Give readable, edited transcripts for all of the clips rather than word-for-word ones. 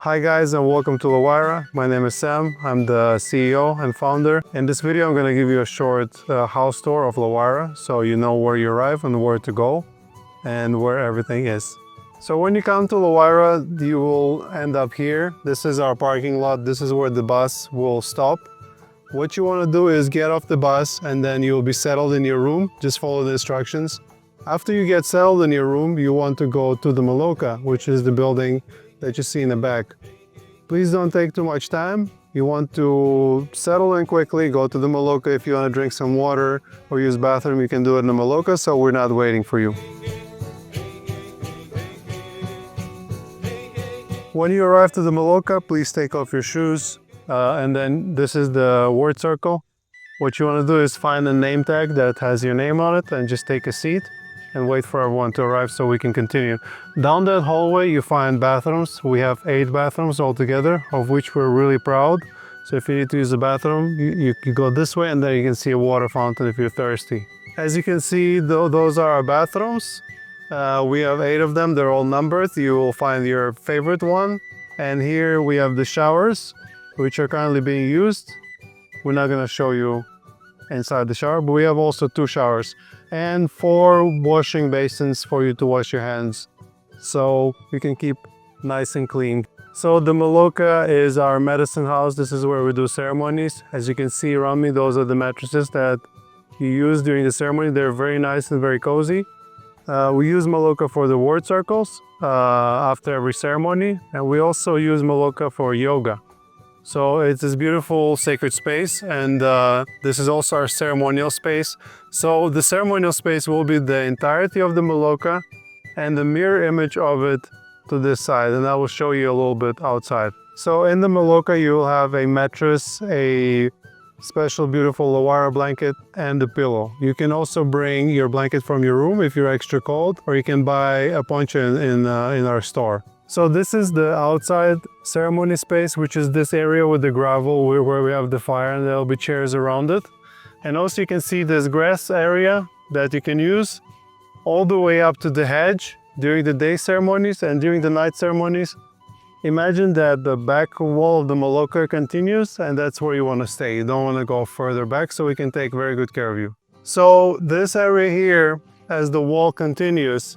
Hi guys, and welcome to LaWayra. My name is Sam. I'm the CEO and founder. In this video I'm going to give you a short house tour of LaWayra so you know where you arrive and where to go and where everything is. So when you come to LaWayra, you will end up here. This is our parking lot. This is where the bus will stop. What you want to do is get off the bus and then you'll be settled in your room. Just follow the instructions. After you get settled in your room, you want to go to the Maloka, which is the building that you see in the back. Please don't take too much time. You want to settle in quickly, go to the Maloka. If you want to drink some water or use bathroom, you can do it in the Maloka, so we're not waiting for you. When you arrive to the Maloka, please take off your shoes. And then this is the word circle. What you want to do is find a name tag that has your name on it and just take a seat and wait for everyone to arrive so we can continue. Down that hallway you find bathrooms. We have 8 bathrooms altogether, of which we're really proud. So if you need to use the bathroom, you go this way and then you can see a water fountain if you're thirsty. As you can see, those are our bathrooms. We have 8 of them, they're all numbered. You will find your favorite one. And here we have the showers, which are currently being used. We're not gonna show you inside the shower, but we have also 2 showers and 4 washing basins for you to wash your hands so you can keep nice and clean. So the Maloka is our medicine house. This is where we do ceremonies. As you can see around me, those are the mattresses that you use during the ceremony. They're very nice and very cozy. We use Maloka for the word circles after every ceremony, and we also use Maloka for yoga. So it's this beautiful sacred space, and this is also our ceremonial space. So the ceremonial space will be the entirety of the Maloka and the mirror image of it to this side, and I will show you a little bit outside. So in the Maloka you will have a mattress, a special beautiful LaWayra blanket, and a pillow. You can also bring your blanket from your room if you're extra cold, or you can buy a poncho in our store. So this is the outside ceremony space, which is this area with the gravel where we have the fire, and there'll be chairs around it. And also you can see this grass area that you can use all the way up to the hedge during the day ceremonies and during the night ceremonies. Imagine that the back wall of the Maloka continues, and that's where you want to stay. You don't want to go further back, so we can take very good care of you. So this area here, as the wall continues,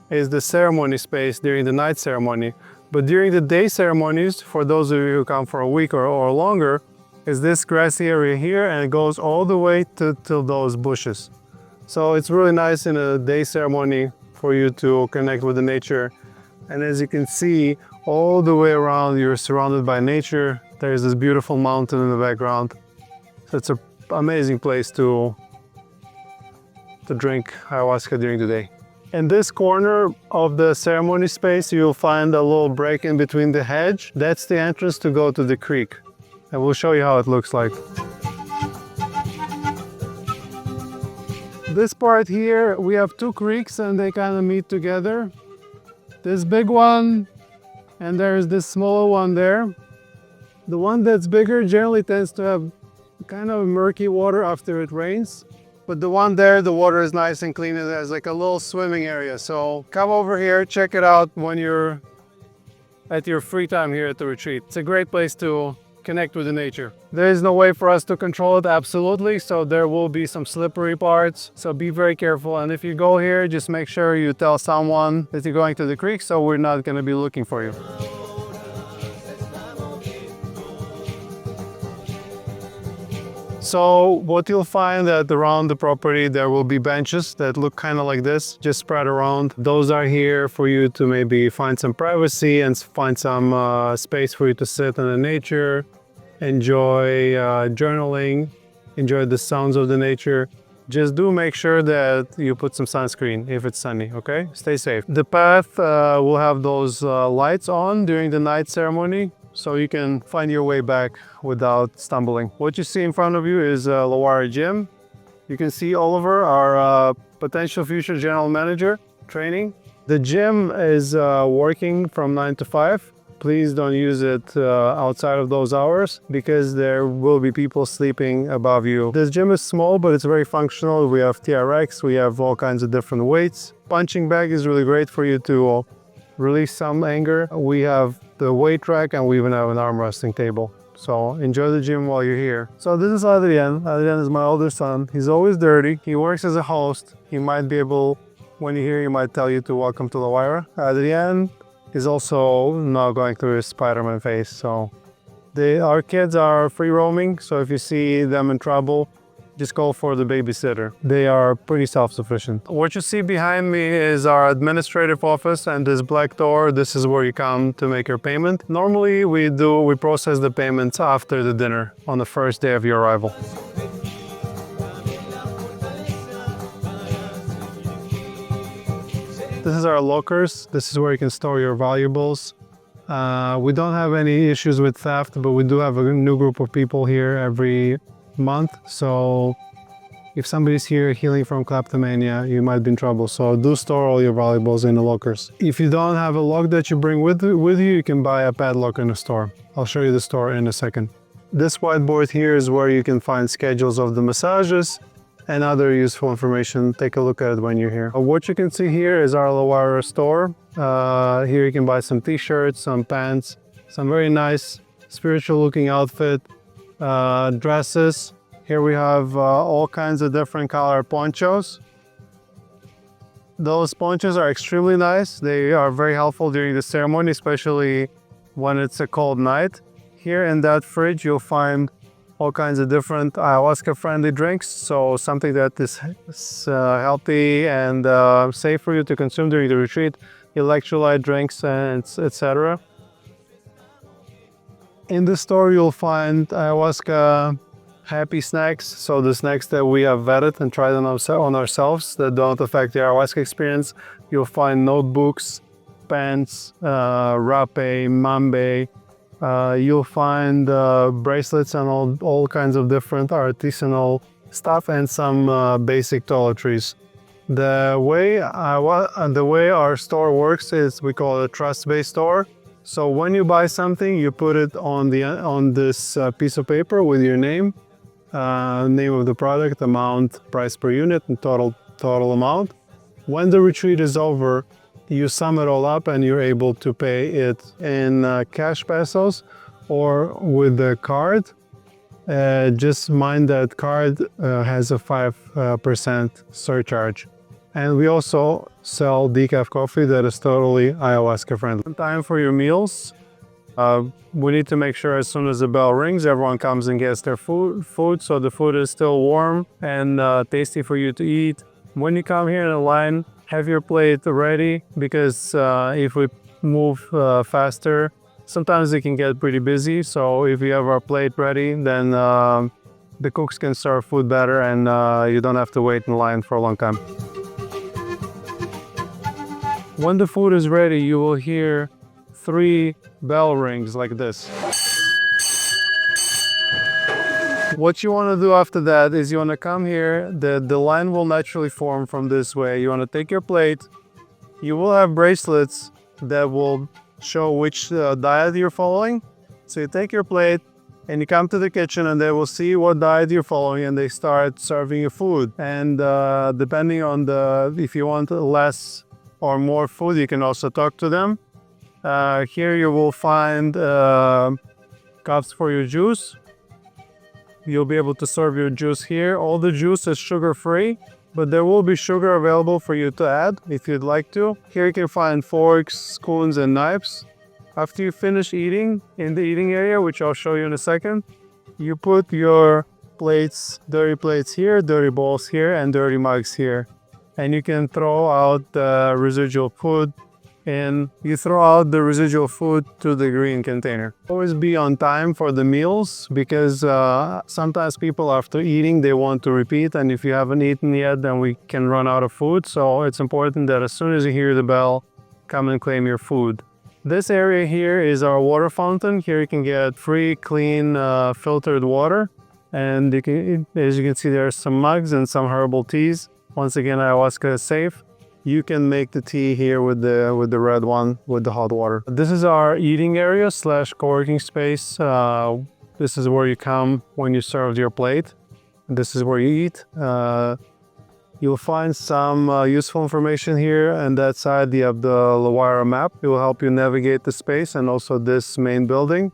is the ceremony space during the night ceremony. But during the day ceremonies, for those of you who come for a week or longer, is this grassy area here, and it goes all the way to those bushes. So it's really nice in a day ceremony for you to connect with the nature. And as you can see, all the way around you're surrounded by nature. There's this beautiful mountain in the background. So it's an amazing place to drink ayahuasca during the day. In this corner of the ceremony space, you'll find a little break in between the hedge. That's the entrance to go to the creek. And we'll show you how it looks like. This part here, we have 2 creeks and they kind of meet together. This big one, and there's this smaller one there. The one that's bigger generally tends to have kind of murky water after it rains. But the one there, the water is nice and clean. It has like a little swimming area. So come over here, check it out when you're at your free time here at the retreat. It's a great place to connect with the nature. There is no way for us to control it, absolutely. So there will be some slippery parts. So be very careful. And if you go here, just make sure you tell someone that you're going to the creek, so we're not going to be looking for you. So what you'll find that around the property, there will be benches that look kind of like this, just spread around. Those are here for you to maybe find some privacy and find some space for you to sit in the nature, enjoy journaling, enjoy the sounds of the nature. Just do make sure that you put some sunscreen if it's sunny, okay? Stay safe. The path will have those lights on during the night ceremony, so you can find your way back without stumbling. What you see in front of you is LaWayra Gym. You can see Oliver, our potential future general manager, training. The gym is working from 9 to 5. Please don't use it outside of those hours because there will be people sleeping above you. This gym is small, but it's very functional. We have TRX, we have all kinds of different weights. Punching bag is really great for you to release some anger. We have the weight rack, and we even have an arm resting table. So enjoy the gym while you're here. So this is Adrian. Adrian is my older son. He's always dirty. He works as a host. He might be able, when you're here, he might tell you to welcome to LaWayra. Adrian is also now going through his Spider-Man phase. So our kids are free roaming. So if you see them in trouble, just call for the babysitter. They are pretty self-sufficient. What you see behind me is our administrative office, and this black door, this is where you come to make your payment. Normally we process the payments after the dinner on the first day of your arrival. This is our lockers. This is where you can store your valuables. We don't have any issues with theft, but we do have a new group of people here every month, so if somebody's here healing from kleptomania, you might be in trouble. So do store all your valuables in the lockers. If you don't have a lock that you bring with you, you can buy a padlock in the store. I'll show you the store in a second. This whiteboard here is where you can find schedules of the massages and other useful information. Take a look at it when you're here. What you can see here is our LaWayra store. Here you can buy some t-shirts, some pants, some very nice spiritual looking outfit, dresses. Here we have all kinds of different color ponchos. Those ponchos are extremely nice. They are very helpful during the ceremony, especially when it's a cold night. Here in that fridge you'll find all kinds of different ayahuasca friendly drinks, so something that is healthy and safe for you to consume during the retreat, electrolyte drinks, and etc. In the store you'll find ayahuasca happy snacks, so the snacks that we have vetted and tried on ourselves that don't affect the ayahuasca experience. You'll find notebooks, pens, rape, mambe. You'll find bracelets and all kinds of different artisanal stuff, and some basic toiletries. The way our store works is we call it a trust-based store. So when you buy something, you put it on this piece of paper with your name, name of the product, amount, price per unit, and total amount. When the retreat is over, you sum it all up and you're able to pay it in cash pesos or with the card. Just mind that card has a 5% surcharge. And we also sell decaf coffee that is totally ayahuasca friendly. Time for your meals. We need to make sure as soon as the bell rings, everyone comes and gets their food, so the food is still warm and tasty for you to eat. When you come here in a line, have your plate ready, because if we move faster, sometimes it can get pretty busy. So if you have our plate ready, then the cooks can serve food better, and you don't have to wait in line for a long time. When the food is ready, you will hear 3 bell rings like this. What you want to do after that is you want to come here. The line will naturally form from this way. You want to take your plate. You will have bracelets that will show which diet you're following. So you take your plate and you come to the kitchen, and they will see what diet you're following, and they start serving you food. And depending on if you want less or more food, you can also talk to them. Here you will find cups for your juice. You'll be able to serve your juice here. All the juice is sugar-free, but there will be sugar available for you to add if you'd like to. Here you can find forks, spoons, and knives. After you finish eating in the eating area, which I'll show you in a second, you put your plates, dirty plates here, dirty bowls here, and dirty mugs here. And you can throw out the residual food, and you throw out the residual food to the green container. Always be on time for the meals, because sometimes people after eating, they want to repeat, and if you haven't eaten yet, then we can run out of food. So it's important that as soon as you hear the bell, come and claim your food. This area here is our water fountain. Here you can get free, clean, filtered water. And as you can see, there are some mugs and some herbal teas. Once again, ayahuasca is safe. You can make the tea here with the red one with the hot water. This is our eating area / co-working space. This is where you come when you serve your plate. This is where you eat. You'll find some useful information here, and that side you have the LaWayra map. It will help you navigate the space and also this main building.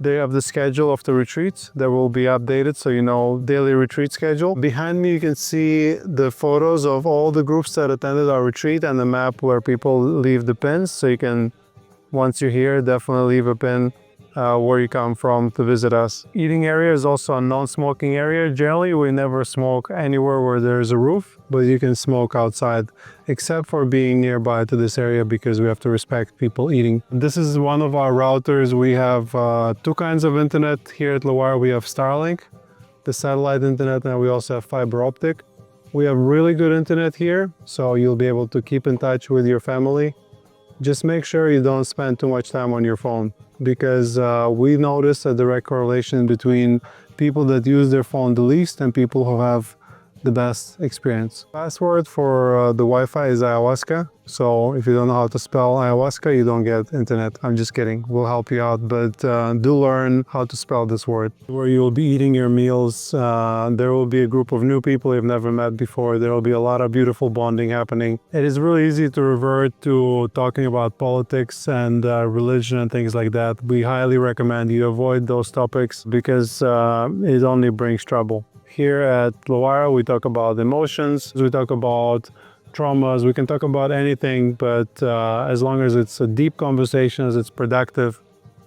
They have the schedule of the retreats that will be updated, so you know daily retreat schedule. Behind me you can see the photos of all the groups that attended our retreat and the map where people leave the pins, so you can, once you're here, definitely leave a pin where you come from to visit us. Eating area is also a non-smoking area. Generally, we never smoke anywhere where there's a roof, but you can smoke outside, except for being nearby to this area because we have to respect people eating. This is one of our routers. We have two kinds of internet here at LaWayra. We have Starlink, the satellite internet, and we also have fiber optic. We have really good internet here, so you'll be able to keep in touch with your family. Just make sure you don't spend too much time on your phone, because we notice a direct correlation between people that use their phone the least and people who have the best experience. Password for the Wi-Fi is ayahuasca. So if you don't know how to spell ayahuasca, you don't get internet. I'm just kidding. We'll help you out, but do learn how to spell this word. Where you will be eating your meals, there will be a group of new people you've never met before. There will be a lot of beautiful bonding happening. It is really easy to revert to talking about politics and religion and things like that. We highly recommend you avoid those topics because it only brings trouble. Here at LaWayra, we talk about emotions, we talk about traumas, we can talk about anything, but as long as it's a deep conversation, as it's productive,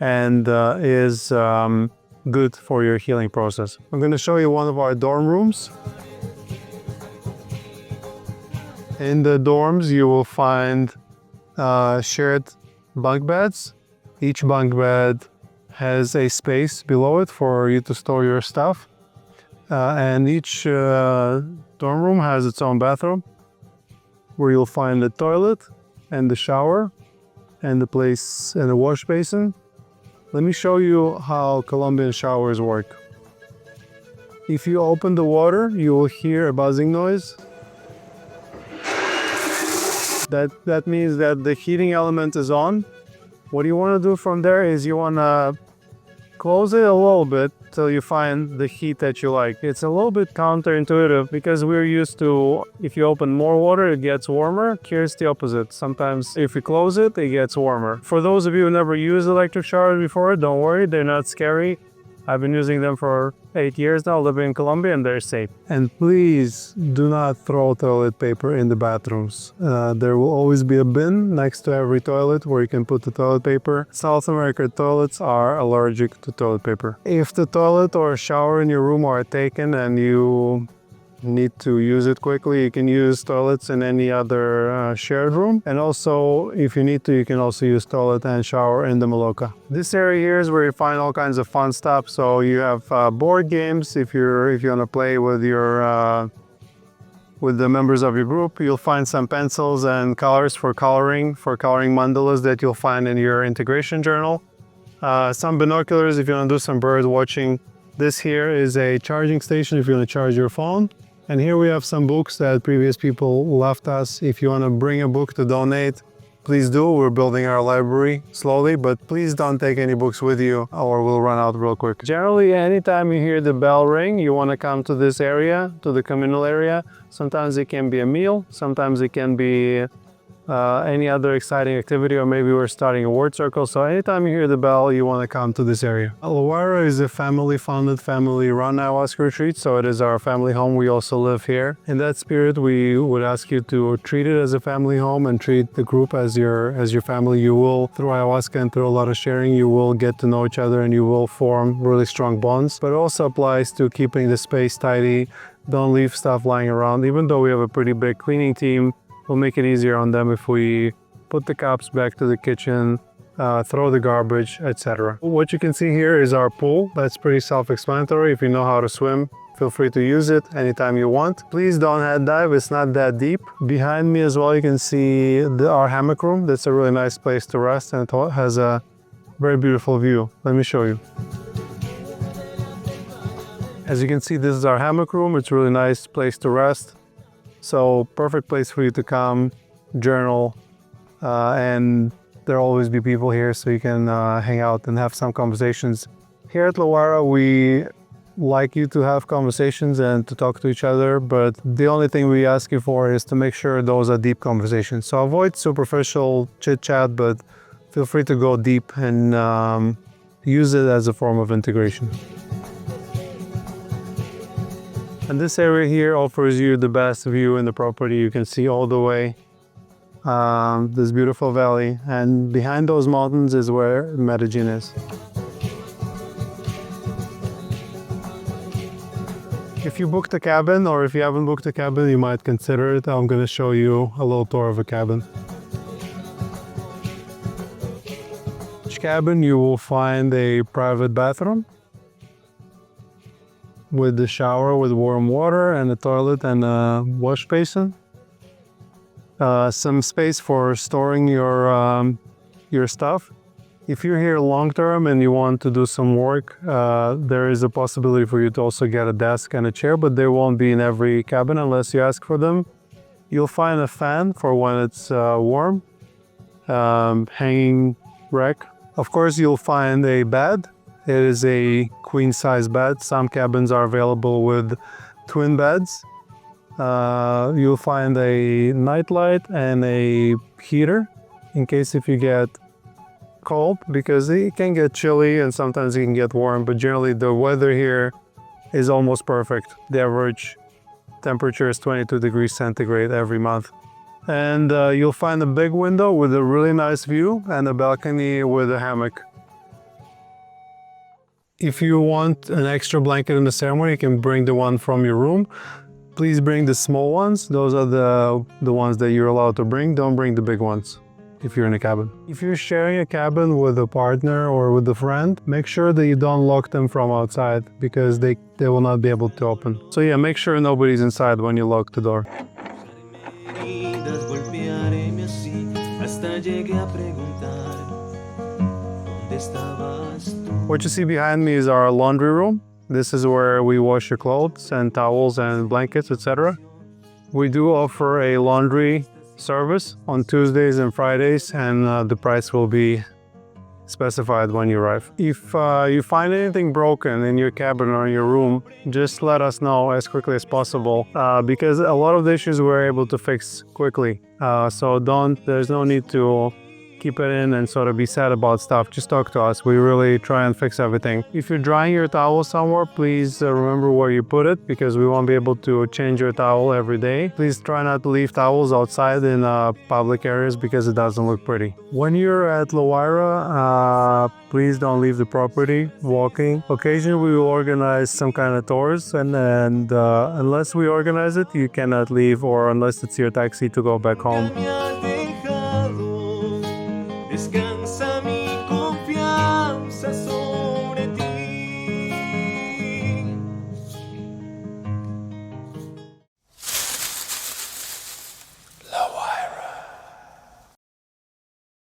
and is good for your healing process. I'm going to show you one of our dorm rooms. In the dorms, you will find shared bunk beds. Each bunk bed has a space below it for you to store your stuff. And each dorm room has its own bathroom where you'll find the toilet and the shower and the place and a wash basin. Let me show you how Colombian showers work. If you open the water, you will hear a buzzing noise. That means that the heating element is on. What you want to do from there is you want to close it a little bit till you find the heat that you like. It's a little bit counterintuitive because we're used to, if you open more water, it gets warmer. Here's the opposite. Sometimes if you close it, it gets warmer. For those of you who never used electric showers before, don't worry, they're not scary. I've been using them for 8 years now, living in Colombia, and they're safe. And please do not throw toilet paper in the bathrooms. There will always be a bin next to every toilet where you can put the toilet paper. South American toilets are allergic to toilet paper. If the toilet or shower in your room are taken and you need to use it quickly, you can use toilets in any other shared room. And also, if you need to, you can also use toilet and shower in the Maloka. This area here is where you find all kinds of fun stuff. So you have board games. If you want to play with your with the members of your group, you'll find some pencils and colors for coloring mandalas that you'll find in your integration journal. Some binoculars if you want to do some bird watching. This here is a charging station if you want to charge your phone. And here we have some books that previous people left us. If you want to bring a book to donate, please do. We're building our library slowly, but please don't take any books with you or we'll run out real quick. Generally, anytime you hear the bell ring, you want to come to this area, to the communal area. Sometimes it can be a meal, sometimes it can be any other exciting activity, or maybe we're starting a word circle. So anytime you hear the bell, you want to come to this area. LaWayra is a family-founded, family-run ayahuasca retreat, so it is our family home. We also live here. In that spirit, we would ask you to treat it as a family home and treat the group as your family. You will, through ayahuasca and through a lot of sharing, you will get to know each other and you will form really strong bonds. But it also applies to keeping the space tidy. Don't leave stuff lying around. Even though we have a pretty big cleaning team, we'll make it easier on them if we put the cups back to the kitchen, throw the garbage, etc. What you can see here is our pool. That's pretty self-explanatory. If you know how to swim, feel free to use it anytime you want. Please don't head dive, it's not that deep. Behind me as well, you can see our hammock room. That's a really nice place to rest and it has a very beautiful view. Let me show you. As you can see, this is our hammock room. It's a really nice place to rest. So perfect place for you to come, journal, and there'll always be people here so you can hang out and have some conversations. Here at LaWayra, we like you to have conversations and to talk to each other, but the only thing we ask you for is to make sure those are deep conversations. So avoid superficial chit chat, but feel free to go deep and use it as a form of integration. And this area here offers you the best view in the property. You can see all the way this beautiful valley, and behind those mountains is where Medellin is. If you booked a cabin, or if you haven't booked a cabin, you might consider it. I'm going to show you a little tour of a cabin. Each cabin you will find a private bathroom with the shower with warm water and a toilet and a wash basin. Some space for storing your stuff. If you're here long term and you want to do some work, there is a possibility for you to also get a desk and a chair, but they won't be in every cabin unless you ask for them. You'll find a fan for when it's warm, hanging rack. Of course, you'll find a bed. It is a queen size bed. Some cabins are available with twin beds. You'll find a nightlight and a heater in case if you get cold, because it can get chilly and sometimes it can get warm, but generally the weather here is almost perfect. The average temperature is 22 degrees centigrade every month. And you'll find a big window with a really nice view and a balcony with a hammock. If you want an extra blanket in the ceremony, you can bring the one from your room. Please bring the small ones. Those are the ones that you're allowed to bring. Don't bring the big ones if you're in a cabin. If you're sharing a cabin with a partner or with a friend, make sure that you don't lock them from outside, because they will not be able to open. So yeah, make sure nobody's inside when you lock the door. What you see behind me is our laundry room. This is where we wash your clothes and towels and blankets, etc. We do offer a laundry service on Tuesdays and Fridays, and the price will be specified when you arrive. If you find anything broken in your cabin or in your room, just let us know as quickly as possible, because a lot of the issues we're able to fix quickly. So there's no need to keep it in and sort of be sad about stuff. Just talk to us. We really try and fix everything. If you're drying your towel somewhere, please remember where you put it, because we won't be able to change your towel every day. Please try not to leave towels outside in public areas, because it doesn't look pretty. When you're at LaWayra, please don't leave the property walking. Occasionally we will organize some kind of tours, and unless we organize it, you cannot leave, or unless it's your taxi to go back home.